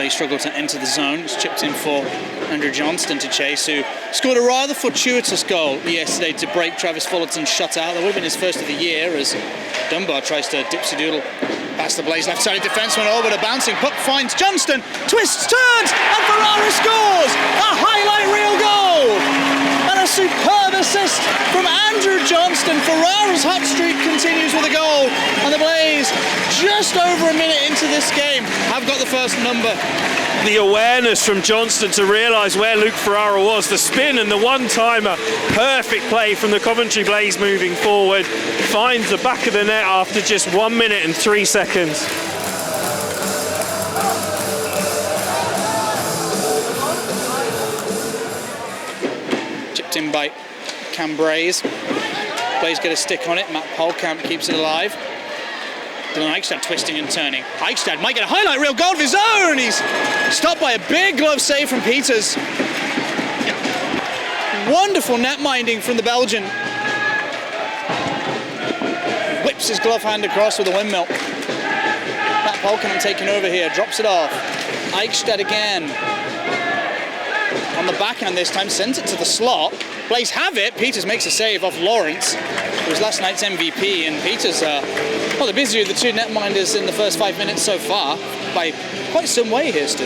really struggled to enter the zone. It's chipped in for Andrew Johnston to chase, who scored a rather fortuitous goal yesterday to break Travis Fullerton's shutout. That would have been his first of the year as Dunbar tries to dipsy-doodle past the Blaze left-sided defenseman. Oh, but a bouncing puck finds Johnston, twists, turns, and Ferrara scores! A highlight reel goal! And a superb assist from Andrew Johnston. Ferrara's hot streak continues with a goal, and the Blaze, just over a minute into this game, have got the first number. The awareness from Johnston to realise where Luke Ferrara was, the spin and the one-timer, perfect play from the Coventry Blaze moving forward, finds the back of the net after just 1 minute and 3 seconds. Chipped in by Cambrays. Blaze get a stick on it, Matt Polkamp keeps it alive. Dylan Eichstad twisting and turning. Eichstad might get a highlight reel goal of his own. He's stopped by a big glove save from Peters. Wonderful net minding from the Belgian. Whips his glove hand across with a windmill. Matt Polkamp taking over here, drops it off. Eichstad again. On the backhand this time, sends it to the slot. Blaze have it. Peters makes a save off Lawrence, who was last night's MVP, and Peters, well, the busier of the two netminders in the first 5 minutes so far, by quite some way here, Stu.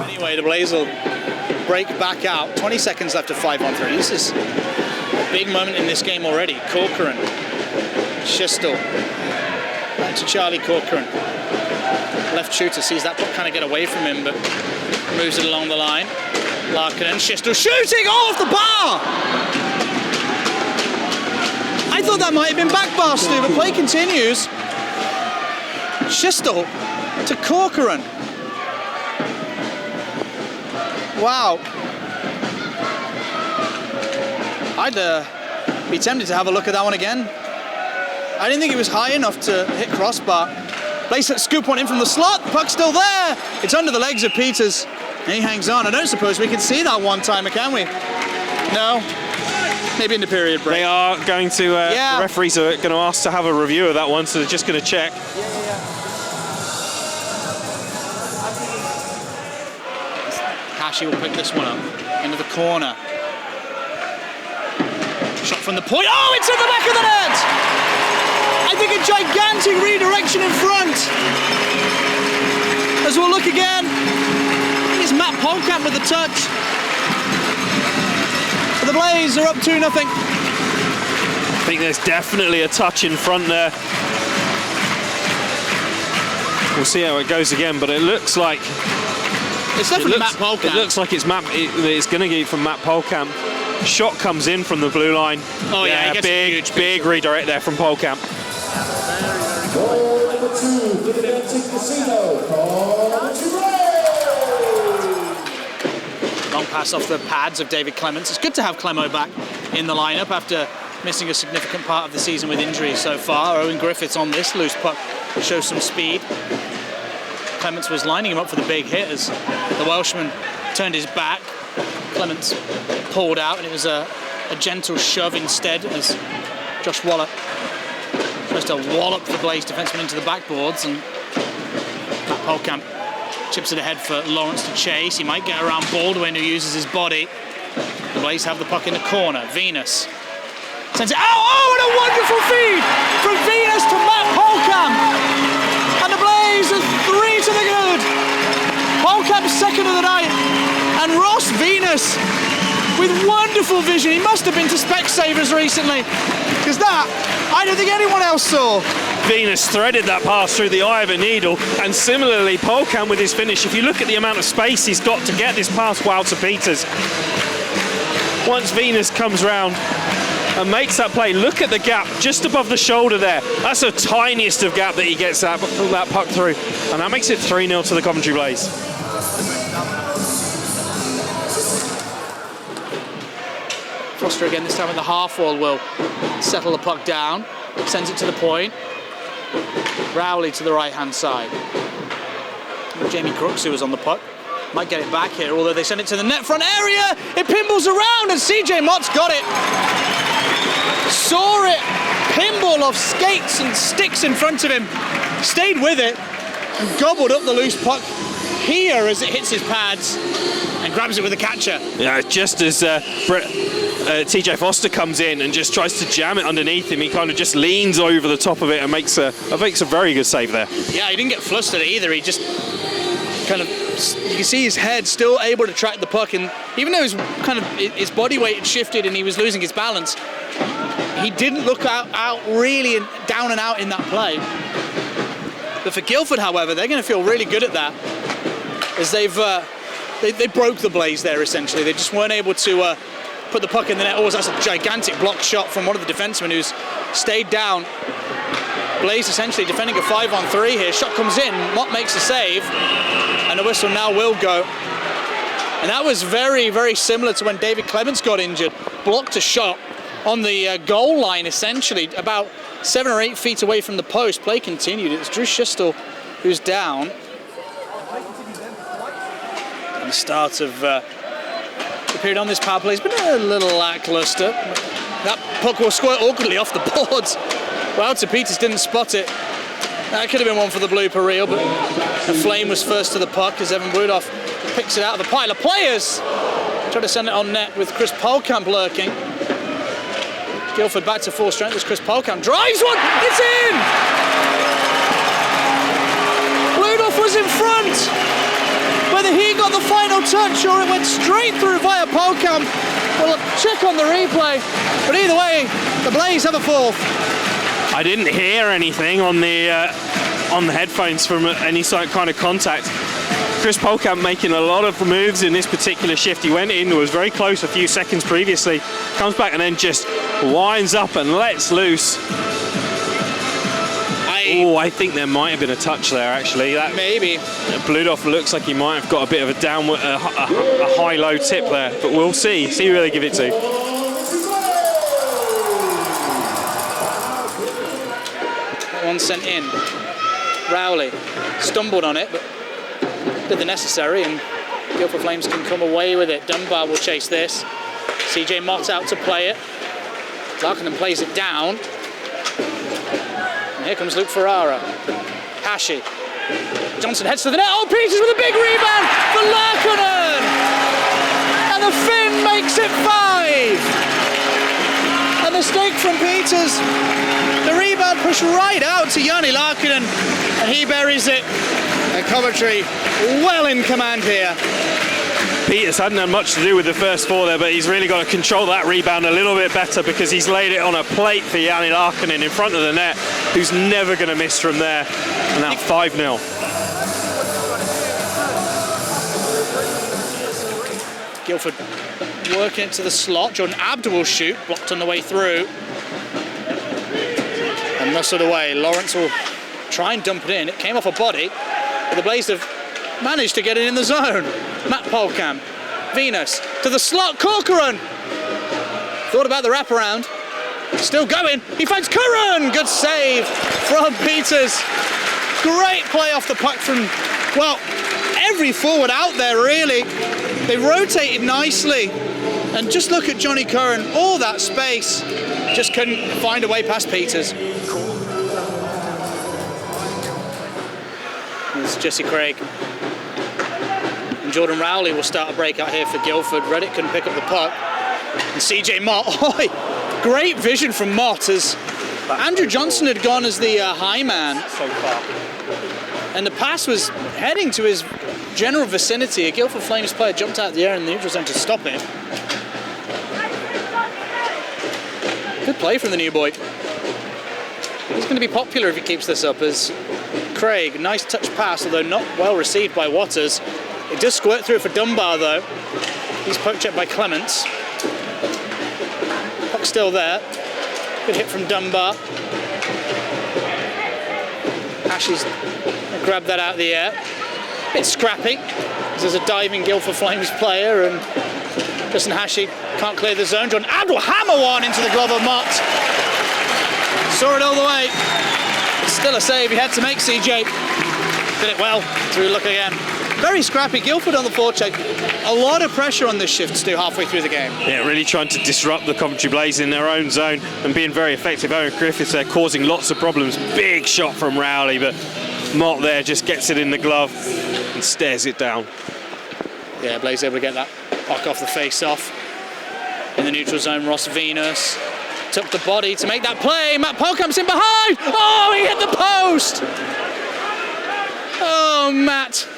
Anyway, the Blaze will break back out. 20 seconds left of 5-on-3. This is a big moment in this game already. Corcoran, Schistel, back to Charlie Corcoran. Left shooter sees that puck kind of get away from him, but moves it along the line. Larkin, Schistel shooting off the bar! I thought that might have been back bar, Stu, but play continues. Schistel to Corcoran. Wow. I'd be tempted to have a look at that one again. I didn't think it was high enough to hit crossbar. Blaze scoop one in from the slot, puck's still there. It's under the legs of Peters, and he hangs on. I don't suppose we can see that one-timer, can we? No? Maybe in the period break. They are going to, yeah. The referees are going to ask to have a review of that one, so they're just going to check. Hashi will pick this one up into the corner. Shot from the point. Oh, it's at the back of the net! I think a gigantic redirection in front. As we'll look again, it's Matt Polkamp with the touch. The Blaze are up 2-0. I think there's definitely a touch in front there. We'll see how it goes again, but it looks like it's definitely Matt Polkamp. It looks like it's going to be from Matt Polkamp. Shot comes in from the blue line. Oh yeah, big redirect there from Polkamp. Goal number 2 for the Genting Casino, Coventry. Long pass off the pads of David Clements. It's good to have Clemo back in the lineup after missing a significant part of the season with injuries so far. Owen Griffiths on this loose puck shows some speed. Clements was lining him up for the big hit as the Welshman turned his back. Clements pulled out, and it was a gentle shove instead as Josh Wallop tries to wallop the Blaze defenseman into the backboards, and Matt Polkamp chips it ahead for Lawrence to chase. He might get around Baldwin, who uses his body. The Blaze have the puck in the corner. Venus sends it out. Oh, what a wonderful feed from Venus to Matt Polkamp. And the Blaze are 3 to the good. Polkamp's second of the night. And Ross Venus with wonderful vision. He must have been to Specsavers recently, because that, I don't think anyone else saw. Venus threaded that pass through the eye of a needle, and similarly Polkamp with his finish. If you look at the amount of space he's got to get this pass well to Peters, once Venus comes round and makes that play, look at the gap just above the shoulder there. That's the tiniest of gap that he gets that puck through, and that makes it 3-0 to the Coventry Blaze. Foster again, this time at the half wall, will settle the puck down, sends it to the point. Rowley to the right-hand side. Jamie Crooks, who was on the puck, might get it back here, although they send it to the net front area. It pinballs around, and CJ Mott's got it. Saw it pinball off skates and sticks in front of him, stayed with it, and gobbled up the loose puck here as it hits his pads and grabs it with the catcher. Yeah, just as TJ Foster comes in and just tries to jam it underneath him, he kind of just leans over the top of it and makes a very good save there. Yeah, he didn't get flustered either. He just kind of, you can see his head still able to track the puck, and even though his body weight had shifted and he was losing his balance, he didn't look out really down and out in that play. But for Guilford, however, they're going to feel really good at that, as they broke the Blaze there essentially. They just weren't able to put the puck in the net. Oh, that's a gigantic block shot from one of the defensemen who's stayed down. Blaze essentially defending a 5-on-3 here. Shot comes in, Mott makes a save, and the whistle now will go. And that was very, very similar to when David Clements got injured. Blocked a shot on the goal line essentially, about 7 or 8 feet away from the post. Play continued. It's Drew Shistel who's down. And the start of the period on this power play has been a little lackluster. That puck will squirt awkwardly off the boards. Wouter Peters didn't spot it. That could have been one for the blooper reel, but the Flame was first to the puck as Evan Budoff picks it out of the pile of players. Try to send it on net with Chris Polkamp lurking. Guilford back to full strength as Chris Polkamp drives one. It's in! Budoff was in front. Whether he got the final touch or it went straight through via Polkamp, we'll check on the replay. But either way, the Blaze have a fourth. I didn't hear anything on the headphones from any kind of contact. Chris Polkamp making a lot of moves in this particular shift. He went in, was very close a few seconds previously, comes back and then just winds up and lets loose. I think there might have been a touch there actually. Maybe. Budoff looks like he might have got a bit of a downward, a high-low tip there, but we'll see who they give it to. One sent in. Rowley stumbled on it, but did the necessary, and Guilford Flames can come away with it. Dunbar will chase this. CJ Mott out to play it. Larkinen plays it down. And here comes Luke Ferrara. Hashi. Johnson heads to the net. Oh, Peters with a big rebound for Larkinen! And the Finn makes it 5! A mistake from Peters. The rebound pushed right out to Yanni Larkinen, and he buries it. And Coventry well in command here. Peters hadn't had much to do with the first 4 there, but he's really got to control that rebound a little bit better because he's laid it on a plate for Yanni Larkinen in front of the net, who's never going to miss from there. And now 5-0. Guilford working it to the slot. Jordan Abda will shoot, blocked on the way through. And muscled away. Lawrence will try and dump it in. It came off a body, but the Blaze have managed to get it in the zone. Matt Polkamp, Venus, to the slot, Corcoran! Thought about the wraparound. Still going, he finds Curran! Good save from Peters. Great play off the puck from, well, every forward out there really. They rotated nicely. And just look at Johnny Curran, all that space. Just couldn't find a way past Peters. It's Jesse Craig. And Jordan Rowley will start a breakout here for Guilford. Reddick couldn't pick up the puck. And CJ Mott, great vision from Mott as Andrew Johnson had gone as the high man. So far. And the pass was heading to his general vicinity. A Guilford Flames player jumped out of the air in the neutral zone to stop it. Good play from the new boy. He's going to be popular if he keeps this up, as Craig, nice touch pass, although not well received by Waters. It does squirt through for Dunbar though. He's poke checked by Clements. Puck still there. Good hit from Dunbar. Ashley's grabbed that out of the air. Bit scrappy. There's a diving Guilford Flames player, and Justin Hashi can't clear the zone. John Abdul hammer one into the glove of Mott. Saw it all the way. It's still a save he had to make, CJ. Did it well. Through look again. Very scrappy. Guilford on the forecheck. A lot of pressure on this shift, Stu, halfway through the game. Yeah, really trying to disrupt the Coventry Blaze in their own zone and being very effective. Owen Griffiths there causing lots of problems. Big shot from Rowley, but Mott there just gets it in the glove and stares it down. Yeah, Blaze able to get that puck off the face-off. In the neutral zone, Ross Venus took the body to make that play. Matt Polkamp's in behind. Oh, he hit the post. Oh, Matt.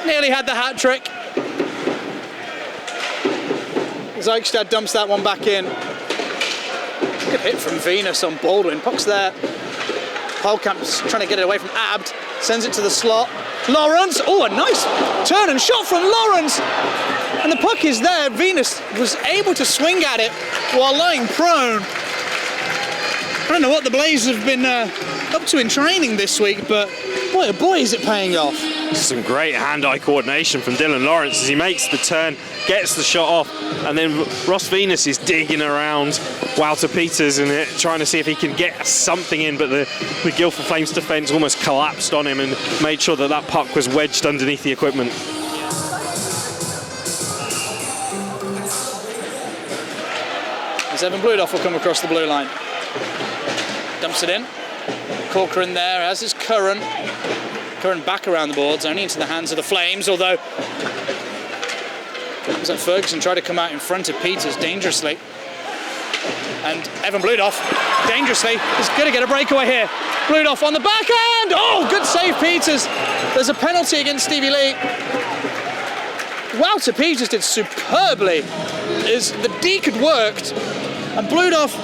Nearly had the hat trick. Eichstätt dumps that one back in. Good hit from Venus on Baldwin. Puck's there. Polkamp's trying to get it away from Abd. Sends it to the slot. Lawrence. Oh, a nice turn and shot from Lawrence. And the puck is there. Venus was able to swing at it while lying prone. I don't know what the Blaze have been up to in training this week, but boy, oh boy, is it paying off. Some great hand-eye coordination from Dylan Lawrence as he makes the turn, gets the shot off, and then Ross Venus is digging around Walter Peters and trying to see if he can get something in, but the Guildford Flames defence almost collapsed on him and made sure that that puck was wedged underneath the equipment. As Evan Bludoff will come across the blue line. Dumps it in. Corcoran there, as is Curran. Curran back around the boards, only into the hands of the Flames, although was that Ferguson tried to come out in front of Peters dangerously. And Evan Bludoff, dangerously, is going to get a breakaway here. Bludoff on the backhand! Oh, good save, Peters. There's a penalty against Stevie Lee. Walter Peters did superbly as the deke had worked, and Bludoff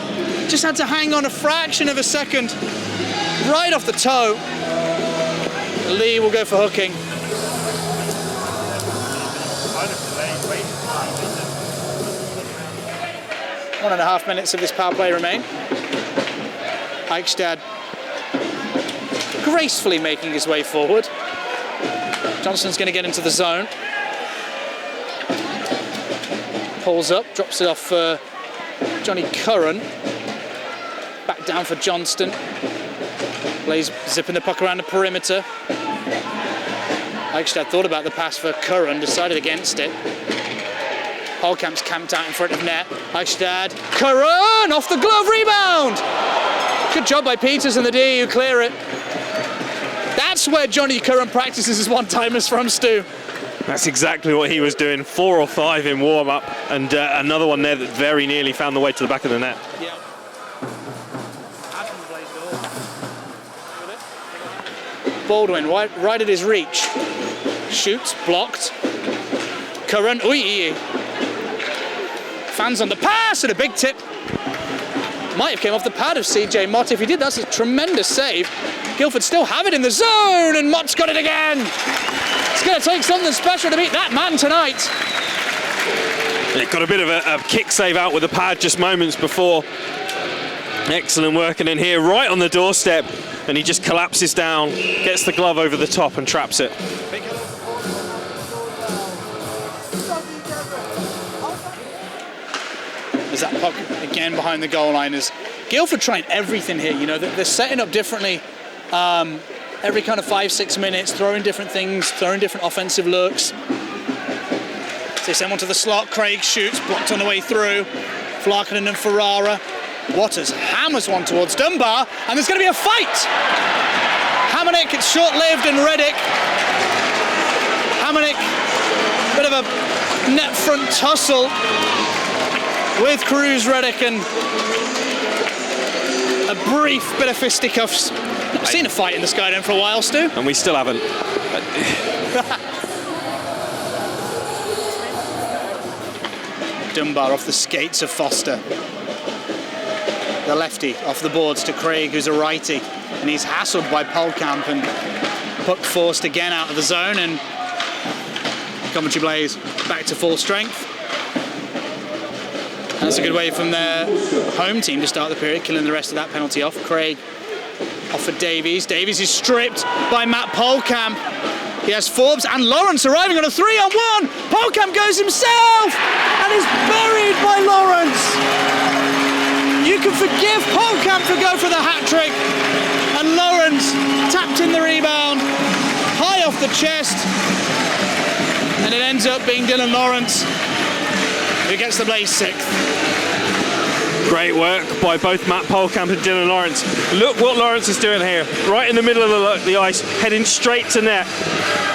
just had to hang on a fraction of a second right off the toe. Lee will go for hooking. 1.5 minutes of this power play remain. Eichstätt gracefully making his way forward. Johnston's going to get into the zone. Pulls up, drops it off for Johnny Curran. Back down for Johnston. Blaze zipping the puck around the perimeter. Eichstätt thought about the pass for Curran, decided against it. Polkamp's camped out in front of net. Eichstätt, Curran off the glove, rebound! Good job by Peters and the D who clear it. That's where Johnny Curran practices his one-timers from, Stu. That's exactly what he was doing. 4 or 5 in warm-up, and another one there that very nearly found the way to the back of the net. Yeah. Baldwin, right at his reach. Shoots, blocked. Curran, fans on the pass and a big tip. Might have came off the pad of CJ Mott. If he did, that's a tremendous save. Guilford still have it in the zone, and Mott's got it again. It's going to take something special to beat that man tonight. It got a bit of a kick save out with the pad just moments before. Excellent work, and in here, right on the doorstep, and he just collapses down, gets the glove over the top and traps it. There's that puck again behind the goal line. As Guilford trying everything here, you know, they're setting up differently every kind of 5-6 minutes, throwing different things, throwing different offensive looks. So they send one to the slot, Craig shoots, blocked on the way through. Flarkin and Ferrara. Waters hammers one towards Dunbar, and there's going to be a fight. Hamonic, it's short-lived, and Reddick. Hamonic, bit of a net front tussle with Cruz, Reddick, and a brief bit of fisticuffs. I've seen a fight in the Skydome for a while, Stu. And we still haven't. Dunbar off the skates of Foster. The lefty off the boards to Craig, who's a righty, and he's hassled by Polkamp, and puck forced again out of the zone, and Coventry Blaze back to full strength. That's a good way from their home team to start the period, killing the rest of that penalty off. Craig off for Davies. Davies is stripped by Matt Polkamp. He has Forbes and Lawrence arriving on a 3-on-1. Polkamp goes himself and is buried by Lawrence. You can forgive Polkamp for going for the hat trick, and Lawrence tapped in the rebound. high off the chest, and it ends up being Dylan Lawrence who gets the Blaze 6th. Great work by both Matt Polkamp and Dylan Lawrence. Look what Lawrence is doing here, right in the middle of the ice, heading straight to net.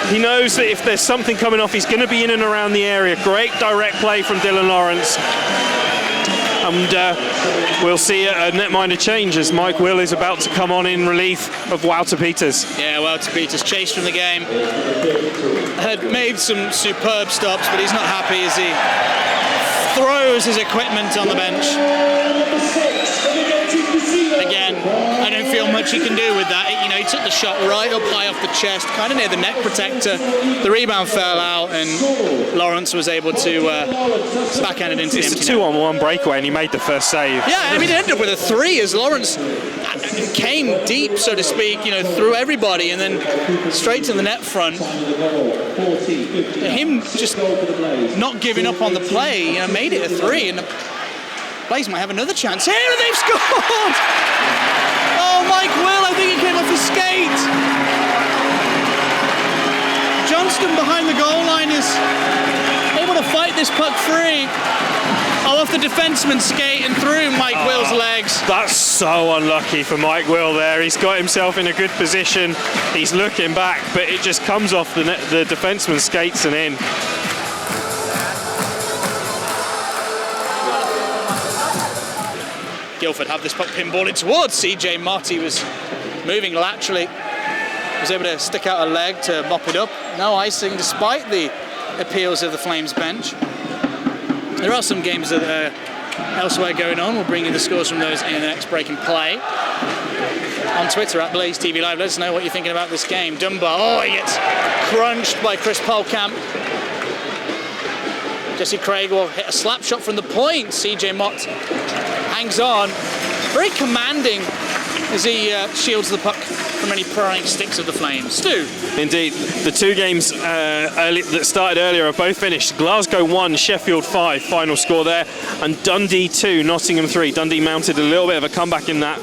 He knows that if there's something coming off, he's going to be in and around the area. Great direct play from Dylan Lawrence. And we'll see a netminder change as Mike Will is about to come on in relief of Wouter Peters. Yeah, Wouter Peters chased from the game. Had made some superb stops, but he's not happy as he throws his equipment on the bench. Again, I don't feel much he can do with that. He took the shot right up high off the chest, kind of near the neck protector. The rebound fell out, and Lawrence was able to backhand it into the empty net. It's a 2-on-1 breakaway, and he made the first save. Yeah, I mean, it ended up with a 3 as Lawrence came deep, so to speak, through everybody, and then straight to the net front. Him just not giving up on the play, made it a 3, and the Blaze might have another chance here, and they've scored! Oh, Mike Will, I think he came off his skate. Johnston behind the goal line is able to fight this puck free. Oh, off the defenseman's skate and through Mike Will's legs. That's so unlucky for Mike Will there. He's got himself in a good position. He's looking back, but it just comes off the defenseman's skates and in. Guilford have this puck pinballed towards CJ Mott. He was moving laterally. Was able to stick out a leg to mop it up. No icing despite the appeals of the Flames bench. There are some games that are elsewhere going on. We'll bring you the scores from those in the next break and play. On Twitter at Blaze TV Live, let us know what you're thinking about this game. Dunbar, he gets crunched by Chris Polkamp. Jesse Craig will hit a slap shot from the point. CJ Mott hangs on. Very commanding as he shields the puck from any prying sticks of the Flames. Stu? Indeed. The two games that started earlier are both finished. Glasgow 1, Sheffield 5, final score there. And Dundee 2, Nottingham 3. Dundee mounted a little bit of a comeback in that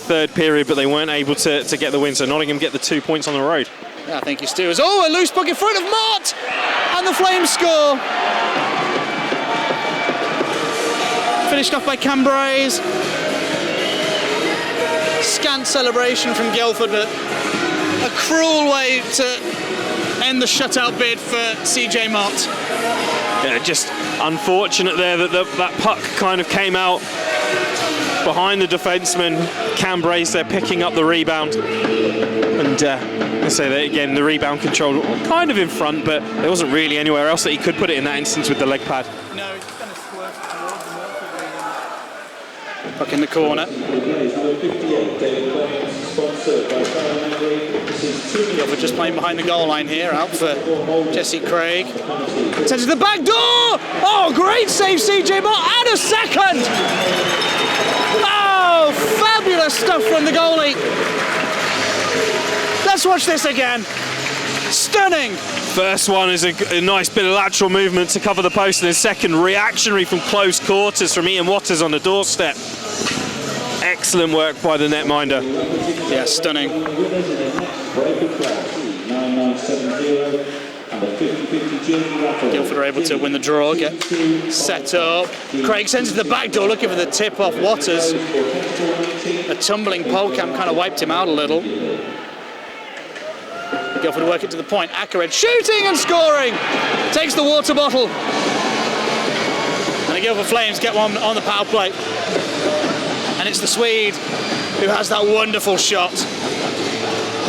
third period, but they weren't able to get the win. So Nottingham get the 2 points on the road. Yeah, thank you, Stu. Oh, a loose puck in front of Mott! And the Flames score! Finished off by Cambrays. Scant celebration from Guilford, but a cruel way to end the shutout bid for CJ Mott. Yeah, just unfortunate there that that puck kind of came out behind the defenseman. Cambrays there picking up the rebound. And let's say that again, the rebound control kind of in front, but there wasn't really anywhere else that he could put it in that instance with the leg pad. No, he's kind of squirted towards the marker. Puck in the corner. Guilford just playing behind the goal line here, out for Jesse Craig. Sends to the back door! Oh, great save, CJ Mott, and a second! Oh, fabulous stuff from the goalie. Let's watch this again. Stunning. First one is a nice bit of lateral movement to cover the post, and then second, reactionary from close quarters from Ian Watters on the doorstep. Excellent work by the netminder. Yeah, stunning. Guilford are able to win the draw, get set up. Craig sends it to the back door, looking for the tip off Watters. A tumbling Polkamp kind of wiped him out a little. Guilford work it to the point. Akered shooting and scoring. Takes the water bottle. And the Guilford Flames get one on the power play. And it's the Swede who has that wonderful shot.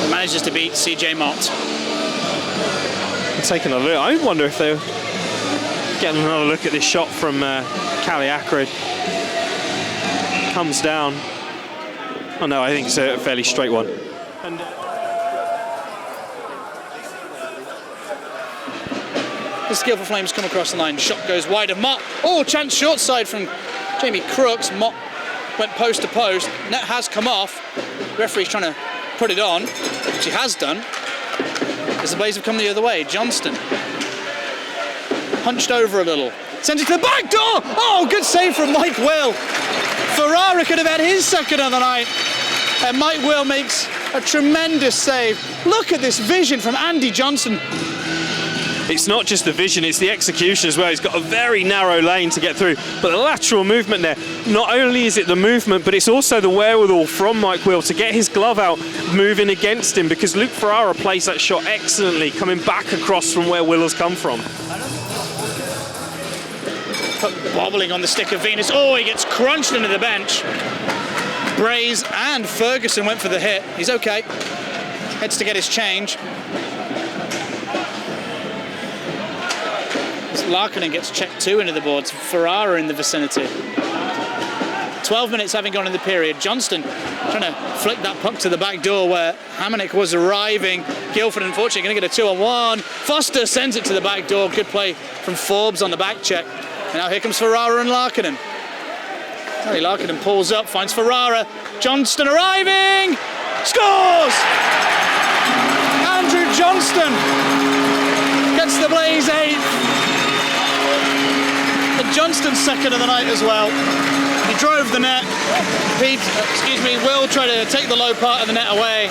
Manages to beat CJ Mott. Taking a look, I wonder if they're getting another look at this shot from Callie Akered. Comes down. Oh no, I think it's a fairly straight one. And the Guilford Flames come across the line. Shot goes wide of Mott. Oh, chance short side from Jamie Crooks. Mott went post to post. Net has come off. The referee's trying to put it on, which he has done. As the Blaze have come the other way. Johnston hunched over a little. Sends it to the back door. Oh, good save from Mike Will. Ferrara could have had his second of the night. And Mike Will makes A tremendous save. Look at this vision from Andy Johnston. It's not just the vision, it's the execution as well. He's got a very narrow lane to get through, but the lateral movement there, not only is it the movement, but it's also the wherewithal from Mike Will to get his glove out, moving against him, because Luke Ferrara plays that shot excellently, coming back across from where Will has come from. Bobbling on the stick of Venus. Oh, he gets crunched into the bench. Braze and Ferguson went for the hit. He's okay. Heads to get his change. Larkinen gets checked too into the boards. Ferrara in the vicinity. 12 minutes having gone in the period. Johnston trying to flick that puck to the back door where Hamannik was arriving. Guilford unfortunately going to get a 2-on-1. Foster sends it to the back door. Good play from Forbes on the back check. And now here comes Ferrara and Larkinen. Larkinen pulls up, finds Ferrara. Johnston arriving! Scores! Andrew Johnston gets the Blaze 8th. And Johnston's second of the night as well. He drove the net. Will tried to take the low part of the net away.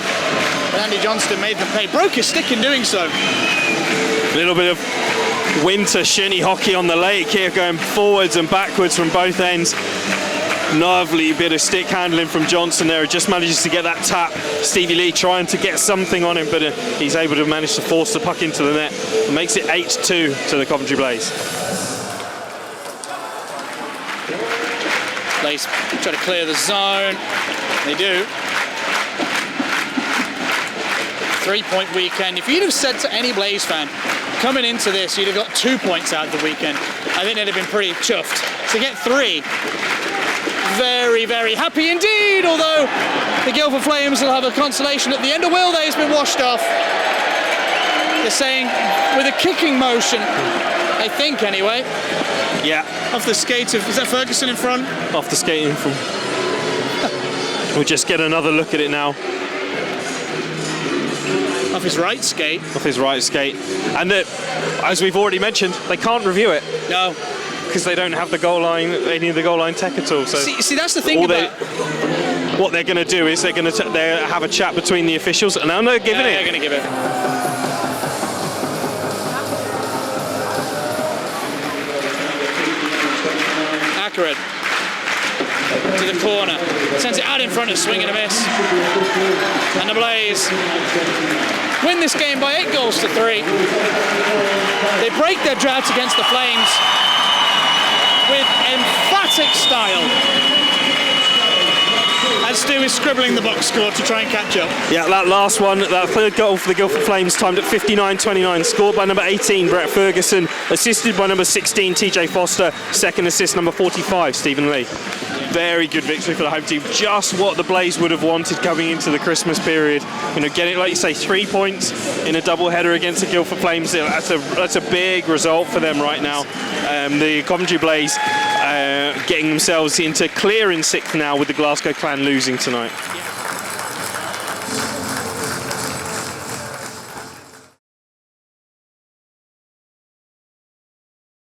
But Andy Johnston made them pay. Broke his stick in doing so. A little bit of winter shinny hockey on the lake here, going forwards and backwards from both ends. Lovely bit of stick handling from Johnson there. He just manages to get that tap. Stevie Lee trying to get something on him, but he's able to manage to force the puck into the net. It makes it 8-2 to the Coventry Blaze. Blaze try to clear the zone. They do. 3-point weekend. If you'd have said to any Blaze fan, coming into this, you'd have got 2 points out of the weekend, I think they'd have been pretty chuffed. To get 3, very, very happy indeed, although the Guilford Flames will have a consolation at the end. Or will they? It's been washed off. They're saying with a kicking motion, I think anyway. Yeah. Off the skate of, is that Ferguson in front? Off the skate in front. We'll just get another look at it now. Off his right skate. Off his right skate. And as we've already mentioned, they can't review it. No. Because they don't have the goal line, any of the goal line tech at all. So see that's the thing about... What they're going to do is they're going to have a chat between the officials, and now they're giving it. They're going to give it. Accurate. To the corner. Sends it out in front of swing and a miss. And the Blaze win this game by 8-3. They break their drought against the Flames with emphatic style. And Stu is scribbling the box score to try and catch up. Yeah, that last one, that third goal for the Guildford Flames, timed at 59:29, scored by number 18, Brett Ferguson, assisted by number 16, TJ Foster, second assist, number 45, Stephen Lee. Very good victory for the home team. Just what the Blaze would have wanted coming into the Christmas period. You know, getting, like you say, 3 points in a double-header against the Guildford Flames. That's a big result for them right now. The Coventry Blaze getting themselves into clear in 6th now with the Glasgow Clan losing tonight.